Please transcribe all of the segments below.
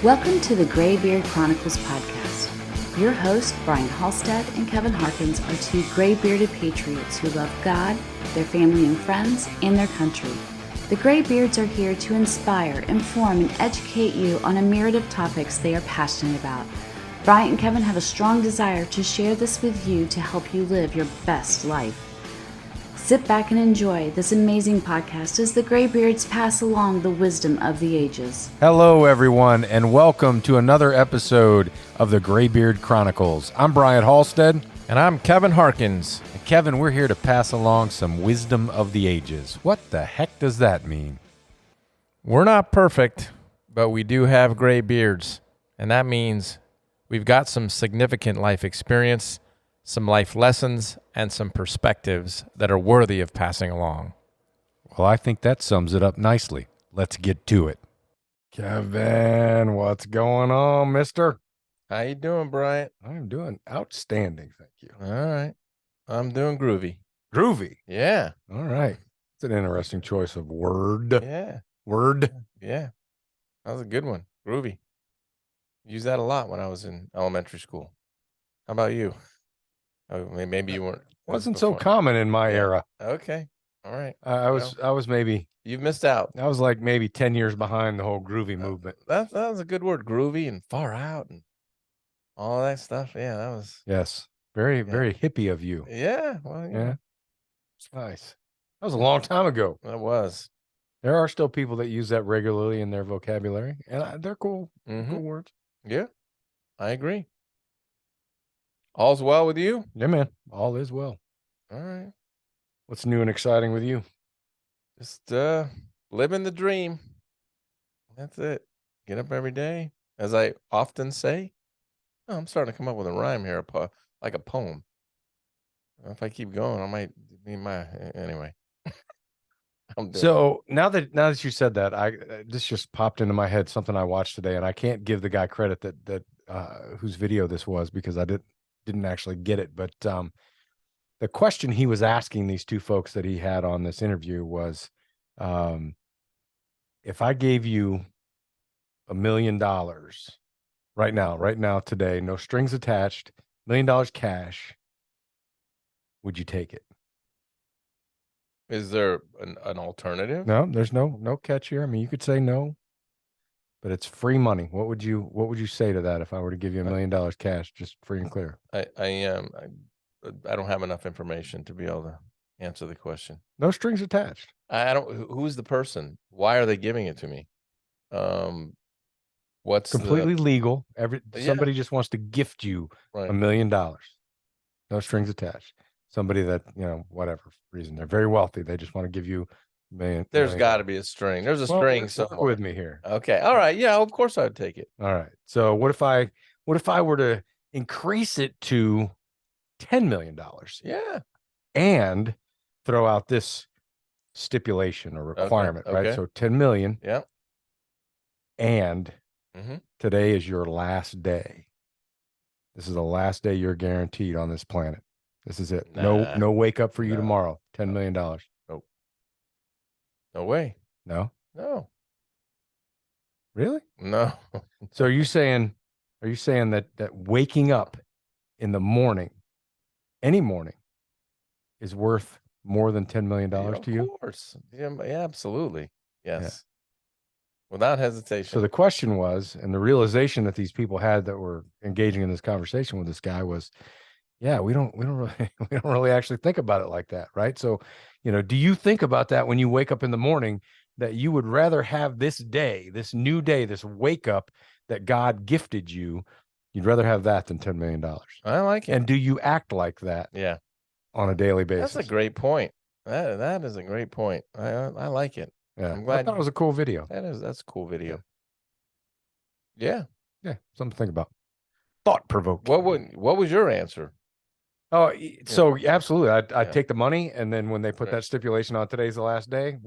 Welcome to the Graybeard Chronicles podcast. Your hosts, Brian Halstead and Kevin Harkins, are two gray-bearded patriots who love God, their family and friends, and their country. The Graybeards are here to inspire, inform, and educate you on a myriad of topics they are passionate about. Brian and Kevin have a strong desire to share this with you to help you live your best life. Sit back and enjoy this amazing podcast as the Graybeards pass along the wisdom of the ages. Hello, everyone, and welcome to another episode of the Graybeard Chronicles. I'm Brian Halstead. And I'm Kevin Harkins. And Kevin, we're here to pass along some wisdom of the ages. What the heck does that mean? We're not perfect, but we do have gray beards. And that means we've got some significant life experience, some life lessons, and some perspectives that are worthy of passing along. Well, I think that sums it up nicely. Let's get to it. Kevin, what's going on, mister? How you doing, Brian? I'm doing outstanding, thank you. All right. I'm doing groovy. Groovy? Yeah. All right. It's an interesting choice of word. Yeah. Word? Yeah. That was a good one. Groovy. Used that a lot when I was in elementary school. How about you? Oh, maybe you weren't. Wasn't so common in my era. Okay. All right. I was maybe... You've missed out. I was like maybe 10 years behind the whole groovy movement. That was a good word. Groovy and far out and all that stuff. Yeah, that was. Yes. Very hippie of you. Yeah. Well, Yeah. It's nice. That was a long time ago. It was. There are still people that use that regularly in their vocabulary, and they're cool. Mm-hmm. Cool words. Yeah, I agree. All's well with you? Yeah, man. All is well. All right. What's new and exciting with you? Just living the dream. That's it. Get up every day. As I often say. Oh, I'm starting to come up with a rhyme here, like a poem. If I keep going, I might be anyway. So now that you said that, this just popped into my head, something I watched today, and I can't give the guy credit that whose video this was because I didn't actually get it. But the question he was asking these two folks that he had on this interview was, if I gave you $1 million right now, today, no strings attached, $1 million cash, would you take it? Is there an alternative? No, there's no catch here. I mean, you could say no, but it's free money. What would you say to that if I were to give you $1 million cash, just free and clear? I don't have enough information to be able to answer the question. No strings attached. I don't. Who's the person? Why are they giving it to me? What's completely legal? Somebody just wants to gift you $1 million. No strings attached. Somebody that, whatever reason, they're very wealthy. They just want to give you $1 million. There's got to be a string. There's a string somewhere. With me here. Okay. All right. Yeah. Of course I would take it. All right. So what if I were to increase it to $10 million? Yeah. And throw out this stipulation or requirement, okay. right? So 10 million. Yeah. And today is your last day. This is the last day you're guaranteed on this planet. This is it. No wake up for you tomorrow. $10 million. Nope. No way. No? No. Really? No. So are you saying that waking up in the morning, any morning, is worth more than $10 million to you? Of course. Yeah, absolutely. Yes. Yeah. Without hesitation. So the question was, and the realization that these people had that were engaging in this conversation with this guy was, yeah, we don't really actually think about it like that, right? So, do you think about that when you wake up in the morning, that you would rather have this day, this new day, this wake up that God gifted you? You'd rather have that than $10 million. I like it. And do you act like that? Yeah. On a daily basis? That's a great point. That is a great point. I like it. Yeah. I'm glad. I thought it was a cool video. That's a cool video. Yeah. Yeah. Something to think about. Thought provoking. What was your answer? Oh, so absolutely. I'd take the money, and then when they put that stipulation on today's the last day.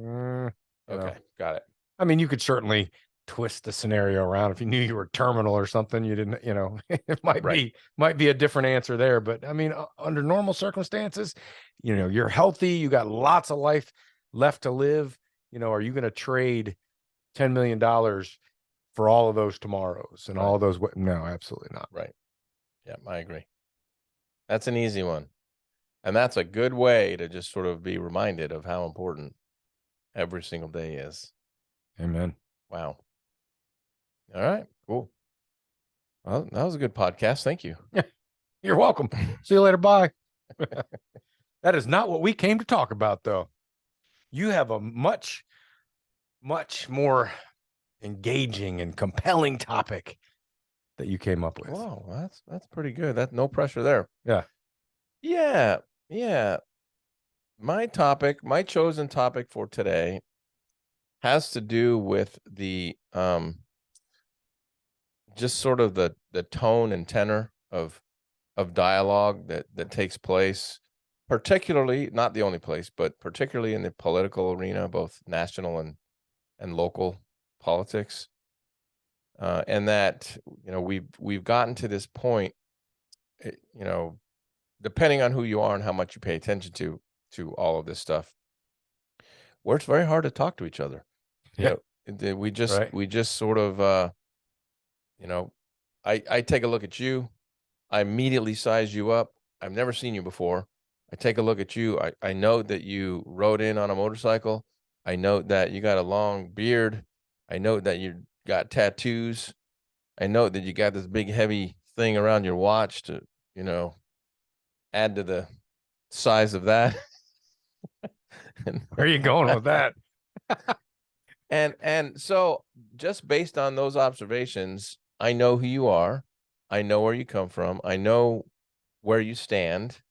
Okay, got it. I mean, you could certainly twist the scenario around. If you knew you were terminal or something, you didn't, it might be a different answer there. But I mean, under normal circumstances, you're healthy, you got lots of life left to live. Are you going to trade $10 million for all of those tomorrows and Right. all of those. No, absolutely not. Right. Yeah, I agree. That's an easy one. And that's a good way to just sort of be reminded of how important every single day is. Amen. Wow. All right, cool. Well, that was a good podcast. Thank you. You're welcome. See you later. Bye. That is not what we came to talk about, though. You have a much more engaging and compelling topic that you came up with. Wow, that's pretty good. That no pressure there. Yeah. Yeah. My chosen topic for today has to do with the just sort of the tone and tenor of dialogue that takes place, particularly, not the only place, but particularly in the political arena, both national and local politics. And that, we've gotten to this point, depending on who you are and how much you pay attention to all of this stuff, where it's very hard to talk to each other. Yeah. We just sort of, I take a look at you, I immediately size you up. I've never seen you before. I take a look at you. I know that you rode in on a motorcycle. I know that you got a long beard. I know that you got tattoos. I know that you got this big heavy thing around your watch to, add to the size of that. Where are you going with that? And so just based on those observations, I know who you are. I know where you come from. I know where you stand.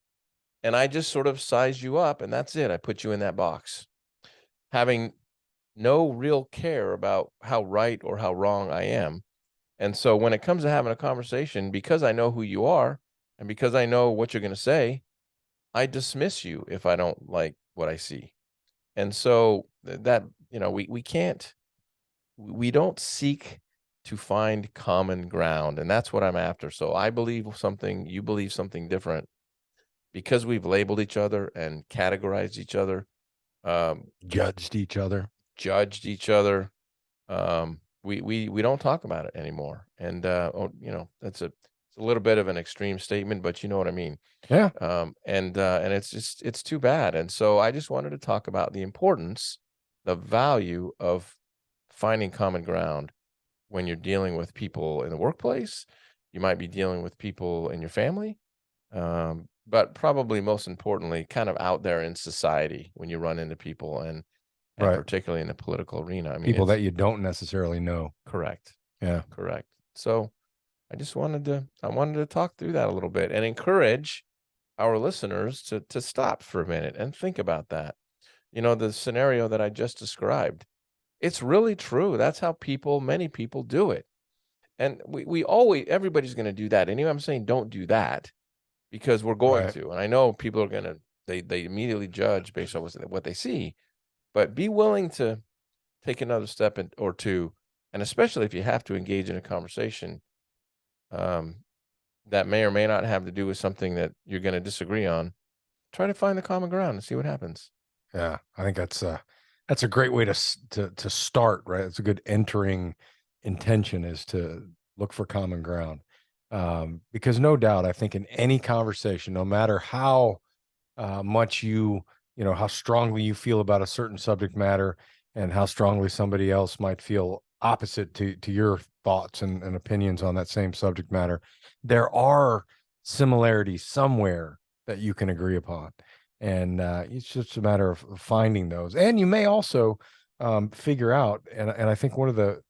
And I just sort of size you up, and that's it. I put you in that box, having no real care about how right or how wrong I am. And so when it comes to having a conversation, because I know who you are and because I know what you're going to say, I dismiss you if I don't like what I see. And so that, we don't seek to find common ground. And that's what I'm after. So I believe something, you believe something different. Because we've labeled each other and categorized each other, Judged each other, we don't talk about it anymore. And that's it's a little bit of an extreme statement, but you know what I mean. Yeah. And it's too bad. And so I just wanted to talk about the importance, the value of finding common ground when you're dealing with people in the workplace. You might be dealing with people in your family. But probably most importantly, kind of out there in society when you run into people and Right. particularly in the political arena. I mean, people that you don't necessarily know. Correct. Yeah. Correct. So I wanted to talk through that a little bit and encourage our listeners to stop for a minute and think about that. The scenario that I just described, it's really true. That's how many people do it. And everybody's going to do that. Anyway, I'm saying don't do that, because we're going to. And I know people are going to, they immediately judge based on what they see, but be willing to take another step or two. And especially if you have to engage in a conversation that may or may not have to do with something that you're going to disagree on, try to find the common ground and see what happens. Yeah. I think that's a great way to start, right? It's a good entering intention, is to look for common ground. Because no doubt, I think in any conversation, no matter how much how strongly you feel about a certain subject matter and how strongly somebody else might feel opposite to your thoughts and opinions on that same subject matter, there are similarities somewhere that you can agree upon. And it's just a matter of finding those. And you may also figure out, and I think one of the,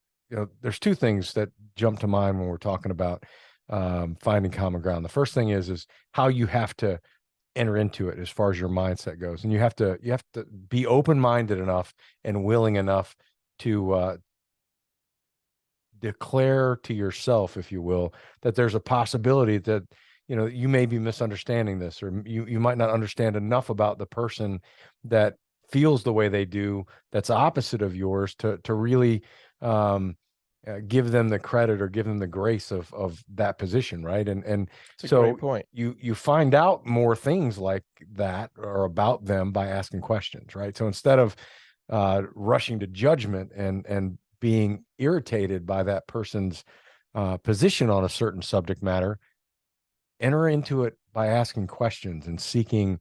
there's two things that jump to mind when we're talking about finding common ground. The first thing is how you have to enter into it as far as your mindset goes. And you have to be open-minded enough and willing enough to declare to yourself, if you will, that there's a possibility that, you may be misunderstanding this, or you might not understand enough about the person that feels the way they do, that's opposite of yours, to really give them the credit or give them the grace of that position, right? And so great point. You find out more things like that or about them by asking questions, right? So instead of rushing to judgment and being irritated by that person's position on a certain subject matter, enter into it by asking questions and seeking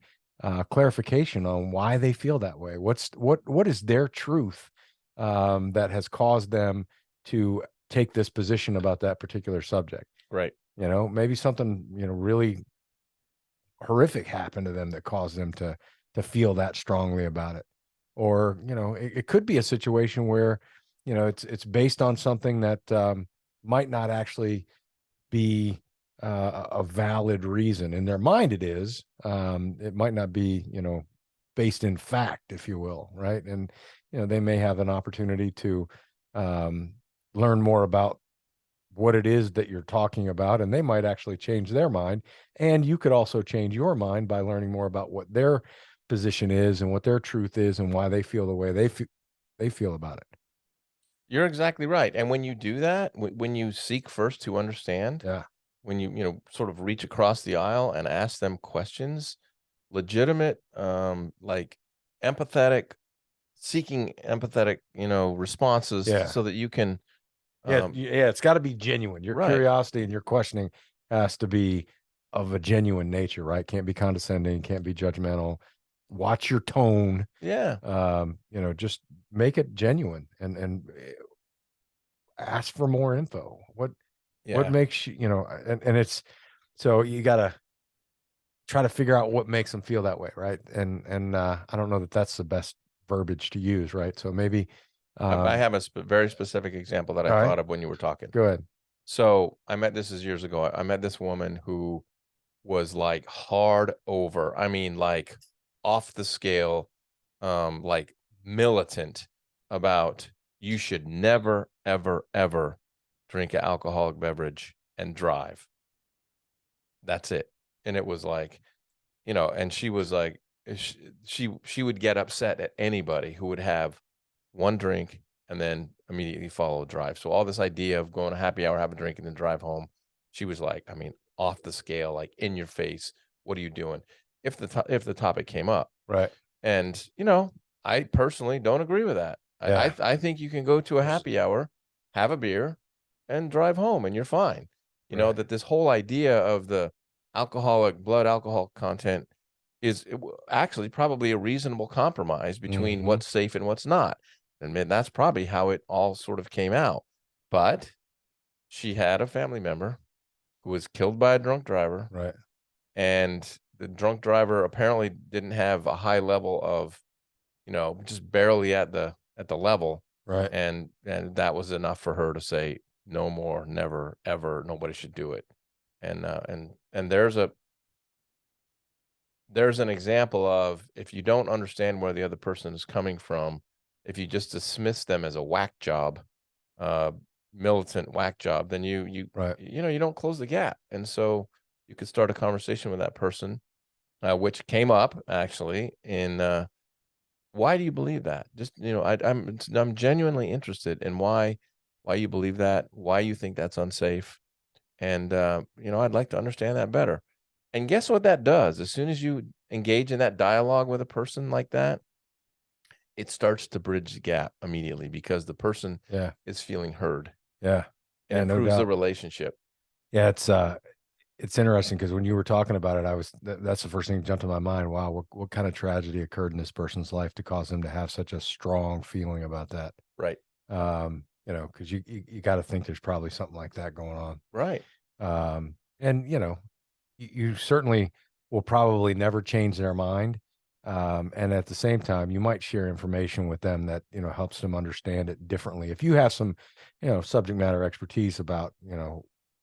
clarification on why they feel that way. What is their truth that has caused them to take this position about that particular subject? Right. Maybe something, really horrific happened to them that caused them to feel that strongly about it. Or, it could be a situation where, it's based on something that might not actually be a valid reason. In their mind, it is. It might not be, based in fact, if you will, right? And, they may have an opportunity to learn more about what it is that you're talking about, and they might actually change their mind. And you could also change your mind by learning more about what their position is and what their truth is and why they feel the way they feel about it. You're exactly right. And when you do that, when you seek first to understand, Yeah. when you sort of reach across the aisle and ask them questions, legitimate, like empathetic, seeking empathetic, responses, Yeah. so that you can, Yeah, it's got to be genuine. Your right. curiosity and your questioning has to be of a genuine nature, right? Can't be condescending, can't be judgmental. Watch your tone. Yeah. Just make it genuine and ask for more info. What Yeah. makes you, and it's, so you got to try to figure out what makes them feel that way, right? And I don't know that that's the best verbiage to use, right? So maybe I have a very specific example that I thought of when you were talking. Go ahead. So this is years ago. I met this woman who was like hard over. I mean, like off the scale, like militant about you should never, ever, ever drink an alcoholic beverage and drive. That's it. And it was like, and she was like, she would get upset at anybody who would have one drink and then immediately follow a drive. So all this idea of going to happy hour, have a drink, and then drive home, she was like, I mean, off the scale, like in your face. What are you doing? If the topic came up, Right. And I personally don't agree with that. Yeah. I think you can go to a happy hour, have a beer, and drive home, and you're fine. Right. That this whole idea of the blood alcohol content is actually probably a reasonable compromise between what's safe and what's not. And that's probably how it all sort of came out. But she had a family member who was killed by a drunk driver. Right. And the drunk driver apparently didn't have a high level of, just barely at the level. Right. And that was enough for her to say, no more, never, ever, nobody should do it. And there's an example of, if you don't understand where the other person is coming from, if you just dismiss them as a whack job, militant whack job, then you don't close the gap. And so you could start a conversation with that person, which came up actually in, why do you believe that? Just, I'm genuinely interested in why you believe that, why you think that's unsafe. And, I'd like to understand that better. And guess what that does? As soon as you engage in that dialogue with a person like that, it starts to bridge the gap immediately, because the person is feeling heard. Yeah. And improves the relationship. Yeah. It's interesting, because when you were talking about it, that's the first thing that jumped to my mind. Wow. What kind of tragedy occurred in this person's life to cause them to have such a strong feeling about that? Right. Because you got to think there's probably something like that going on. Right. And, you certainly will probably never change their mind. And at the same time, you might share information with them that, helps them understand it differently. If you have some, subject matter expertise about,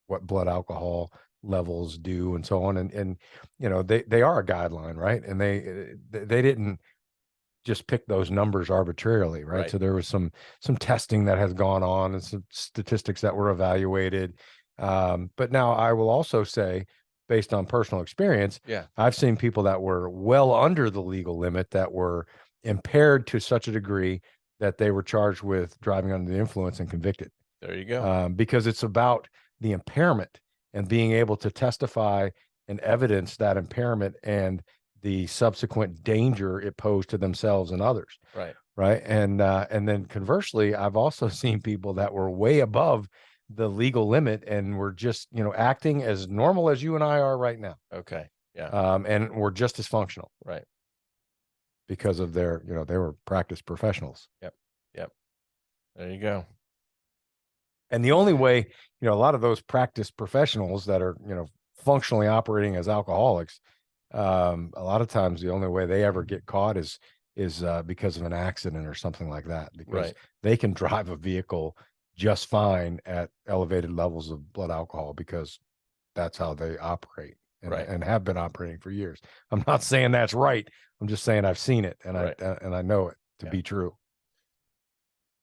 what blood alcohol levels do and so on. And they are a guideline, right? And they didn't just pick those numbers arbitrarily, right? So there was some testing that has gone on and some statistics that were evaluated. But now I will also say, based on personal experience, I've seen people that were well under the legal limit that were impaired to such a degree that they were charged with driving under the influence and convicted. There you go. Because it's about the impairment and being able to testify and evidence that impairment and the subsequent danger it posed to themselves and others. Right. right? And then conversely, I've also seen people that were way above the legal limit and were just, acting as normal as you and I are right now. Okay. Yeah. And were just as functional. Right. Because of their, they were practice professionals. Yep. Yep. There you go. And the only way, a lot of those practice professionals that are, functionally operating as alcoholics, a lot of times the only way they ever get caught is because of an accident or something like that, because they can drive a vehicle just fine at elevated levels of blood alcohol because that's how they operate and have been operating for years. I'm not saying that's right. I'm just saying I've seen it and I know it to be true.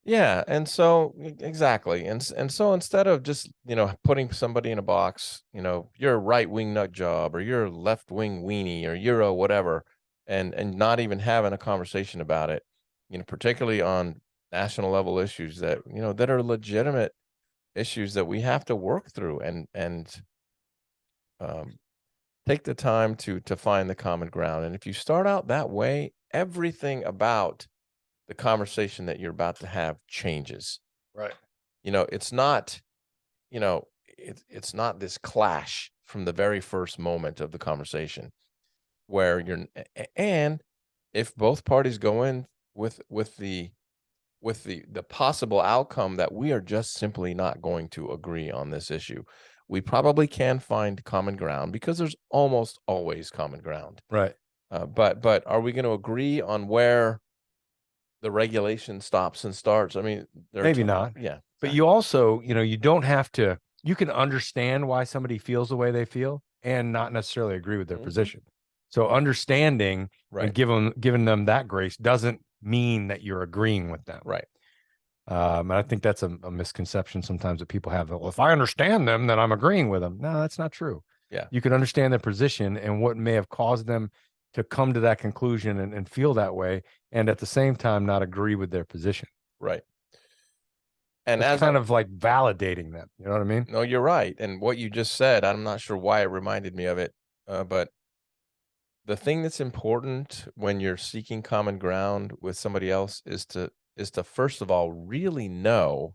Yeah, and so exactly, and so instead of just putting somebody in a box, you're a right wing nut job, or you're a left wing weenie, or you're a whatever, and not even having a conversation about it, particularly on national level issues that that are legitimate issues that we have to work through, and take the time to find the common ground. And if you start out that way, everything about the conversation that you're about to have changes. Right. It's not, it's not this clash from the very first moment of the conversation where and if both parties go in with the possible outcome that we are just simply not going to agree on this issue, we probably can find common ground, because there's almost always common ground. Right. But are we going to agree on where the regulation stops and starts? I mean, maybe not. Yeah. Exactly. But you also, you don't have to, you can understand why somebody feels the way they feel and not necessarily agree with their position. So understanding and giving them that grace doesn't mean that you're agreeing with them. Right. And I think that's a misconception sometimes that people have. Well, if I understand them, then I'm agreeing with them. No, that's not true. Yeah. You can understand their position and what may have caused them to come to that conclusion and feel that way, and at the same time not agree with their position. Right. And it's kind of like validating them. You know what I mean? No, you're right. And what you just said, I'm not sure why it reminded me of it, but the thing that's important when you're seeking common ground with somebody else is to first of all really know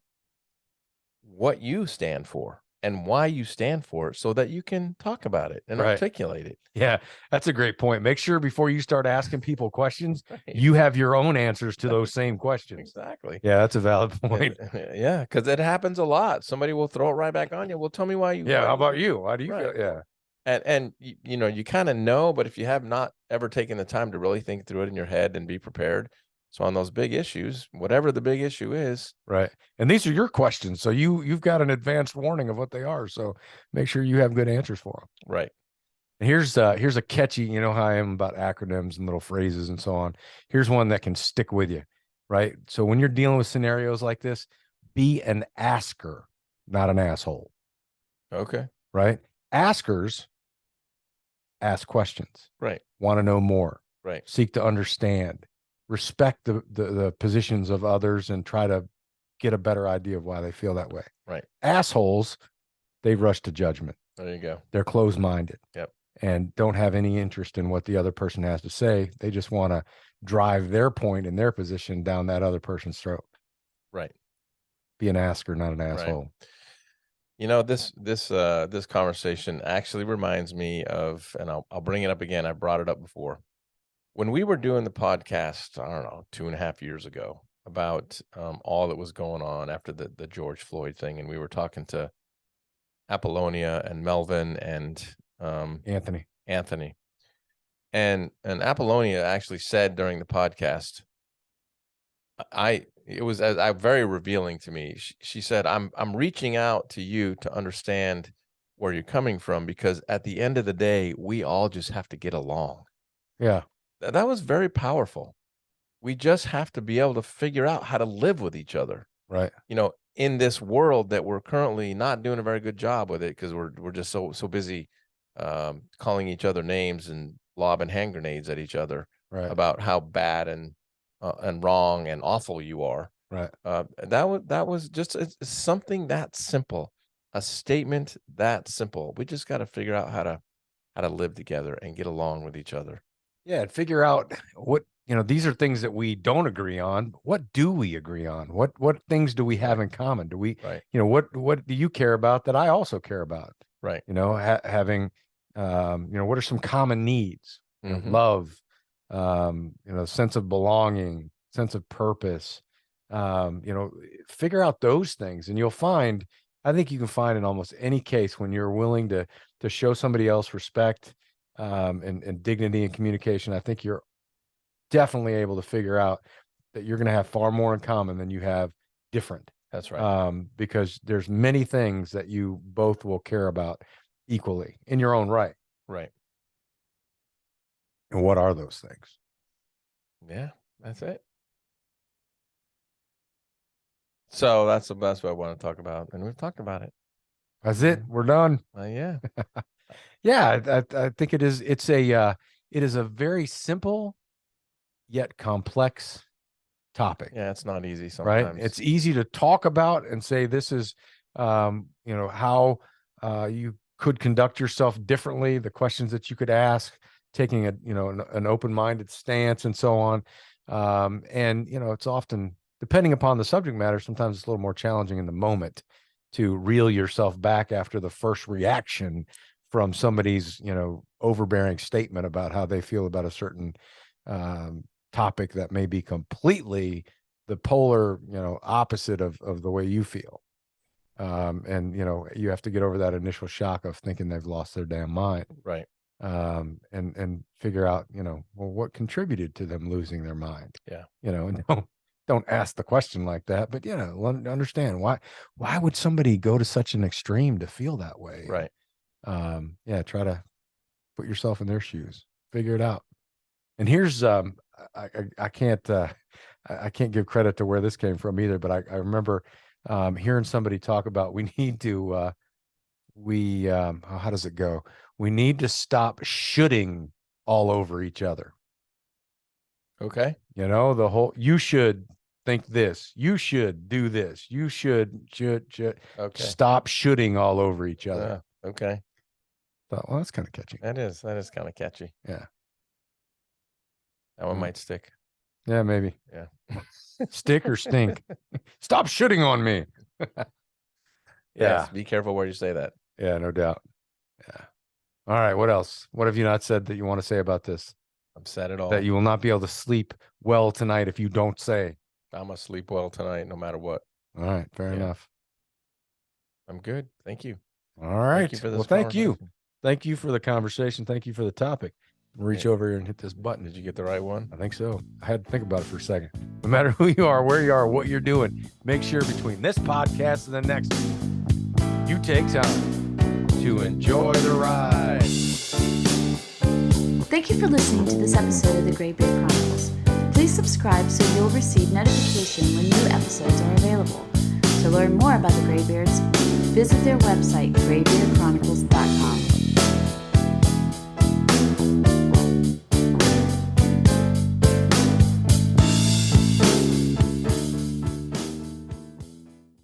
what you stand for and why you stand for it, so that you can talk about it and articulate it. Yeah, that's a great point. Make sure before you start asking people questions, you have your own answers to those same questions. Exactly. Yeah, that's a valid point. Yeah, because it happens a lot. Somebody will throw it right back on you. Well, tell me why you. Yeah, how about you? Why do you feel? Yeah. And you kind of know, but if you have not ever taken the time to really think through it in your head and be prepared, so on those big issues, whatever the big issue is. Right. And these are your questions. So you've got an advanced warning of what they are. So make sure you have good answers for them. Right. And here's a catchy, you know how I am about acronyms and little phrases and so on. Here's one that can stick with you. Right. So when you're dealing with scenarios like this, be an asker, not an asshole. Okay. Right. Askers ask questions. Right. Want to know more. Right. Seek to understand. Respect the positions of others and try to get a better idea of why they feel that way. Right. Assholes, they rush to judgment. There you go. They're closed-minded. Yep. And don't have any interest in what the other person has to say. They just want to drive their point and their position down that other person's throat. Right. Be an asker, not an asshole. Right. This conversation actually reminds me of, and I'll bring it up again. I brought it up before. When we were doing the podcast, I don't know, 2.5 years ago, about all that was going on after the George Floyd thing, and we were talking to Apollonia and Melvin and Anthony, and Apollonia actually said during the podcast, it was very revealing to me. She said, I'm reaching out to you to understand where you're coming from, because at the end of the day, we all just have to get along. Yeah. That was very powerful. We just have to be able to figure out how to live with each other. Right. In this world that we're currently not doing a very good job with it, because we're just so busy calling each other names and lobbing hand grenades at each other about how bad and wrong and awful you are. Right. That was just something that simple, a statement that simple. We just got to figure out how to live together and get along with each other. Yeah, and figure out what these are things that we don't agree on. What do we agree on? What things do we have in common? Do we, Right. What do you care about that I also care about? Right. Having, what are some common needs? Love, sense of belonging, sense of purpose, figure out those things. And I think you can find in almost any case, when you're willing to show somebody else respect, and dignity and communication, I think you're definitely able to figure out that you're going to have far more in common than you have different. That's right. Because there's many things that you both will care about equally in your own right. Right. And what are those things? Yeah, that's it. So that's the best way I want to talk about. And we've talked about it. That's it. We're done. Yeah. Yeah. I think it is a very simple yet complex topic. Yeah, it's not easy sometimes. Right? It's easy to talk about and say this is how you could conduct yourself differently, the questions that you could ask, taking an open-minded stance and so on. And it's often, depending upon the subject matter, sometimes it's a little more challenging in the moment to reel yourself back after the first reaction from somebody's overbearing statement about how they feel about a certain topic that may be completely the polar opposite of the way you feel. And you have to get over that initial shock of thinking they've lost their damn mind. Right. And figure out what contributed to them losing their mind. Yeah. And don't ask the question like that, but understand why would somebody go to such an extreme to feel that way. Right. Try to put yourself in their shoes, figure it out. And here's I can't give credit to where this came from either, but I remember hearing somebody talk about we need to how does it go? We need to stop shooting all over each other. Okay. The whole, you should think this, you should do this, you should Okay. stop shooting all over each other. Okay. Thought, well, that's kind of catchy. That is kind of catchy. Yeah. That one might stick. Yeah, maybe. Yeah. Stick or stink. Stop shitting on me. Yes, be careful where you say that. Yeah, no doubt. Yeah. All right. What else? What have you not said that you want to say about this? I've said it all. That you will not be able to sleep well tonight if you don't say. I'm going to sleep well tonight, no matter what. All right. Fair enough. I'm good. Thank you. All right. Thank you for this thank you. Thank you for the conversation. Thank you for the topic. Reach over here and hit this button. Did you get the right one? I think so. I had to think about it for a second. No matter who you are, where you are, what you're doing, make sure between this podcast and the next one, you take time to enjoy the ride. Thank you for listening to this episode of the Graybeard Chronicles. Please subscribe so you'll receive notification when new episodes are available. To learn more about the Graybeards, visit their website, graybeardchronicles.com.